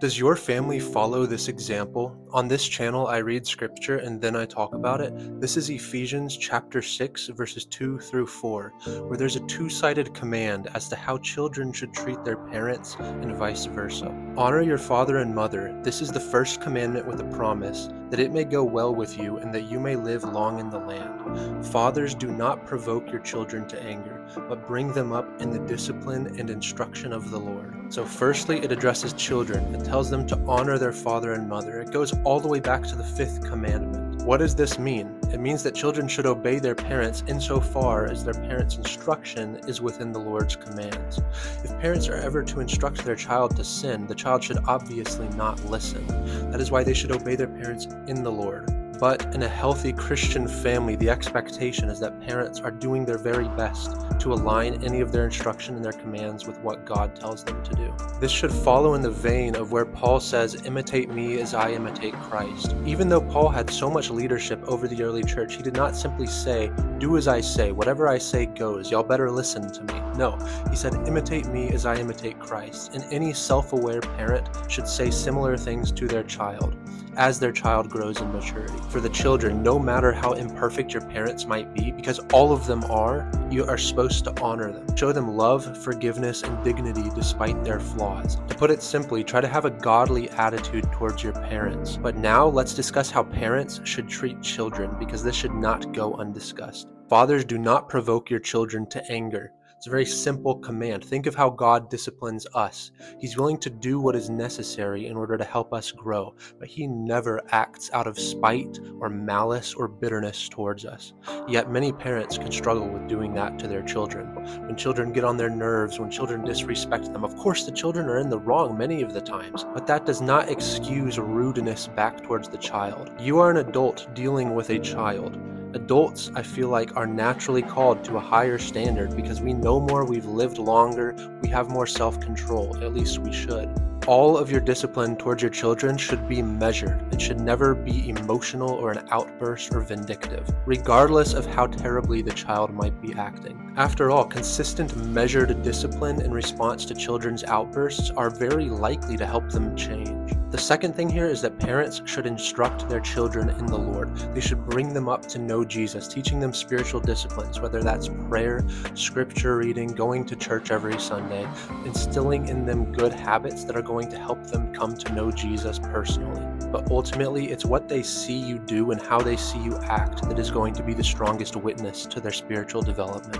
Does your family follow this example? On this channel, I read scripture and then I talk about it. This is Ephesians chapter 6, verses 2 through 4, where there's a two-sided command as to how children should treat their parents and vice versa. Honor your father and mother. This is the first commandment with a promise, that it may go well with you and that you may live long in the land. Fathers, do not provoke your children to anger, but bring them up in the discipline and instruction of the Lord. So firstly, it addresses children. It tells them to honor their father and mother. It goes all the way back to the fifth commandment. What does this mean? It means that children should obey their parents insofar as their parents' instruction is within the Lord's commands. If parents are ever to instruct their child to sin, the child should obviously not listen. That is why they should obey their parents in the Lord. But in a healthy Christian family, the expectation is that parents are doing their very best to align any of their instruction and their commands with what God tells them to do. This should follow in the vein of where Paul says, imitate me as I imitate Christ. Even though Paul had so much leadership over the early church, he did not simply say, do as I say, whatever I say goes, y'all better listen to me. No, he said, imitate me as I imitate Christ. And any self-aware parent should say similar things to their child as their child grows in maturity. For the children, no matter how imperfect your parents might be, because all of them are, you are supposed to honor them. Show them love, forgiveness, and dignity despite their flaws. To put it simply, try to have a godly attitude towards your parents. But now let's discuss how parents should treat children, because this should not go undiscussed. Fathers, do not provoke your children to anger. It's a very simple command. Think of how God disciplines us. He's willing to do what is necessary in order to help us grow, but he never acts out of spite or malice or bitterness towards us. Yet many parents can struggle with doing that to their children. When children get on their nerves, when children disrespect them, of course the children are in the wrong many of the times, but that does not excuse rudeness back towards the child. You are an adult dealing with a child. Adults, I feel like, are naturally called to a higher standard because we know more, we've lived longer, we have more self-control, at least we should. All of your discipline towards your children should be measured. It should never be emotional or an outburst or vindictive, regardless of how terribly the child might be acting. After all, consistent measured discipline in response to children's outbursts are very likely to help them change. The second thing here is that parents should instruct their children in the Lord. They should bring them up to know Jesus, teaching them spiritual disciplines, whether that's prayer, scripture reading, going to church every Sunday, instilling in them good habits that are going to help them come to know Jesus personally. But ultimately, it's what they see you do and how they see you act that is going to be the strongest witness to their spiritual development.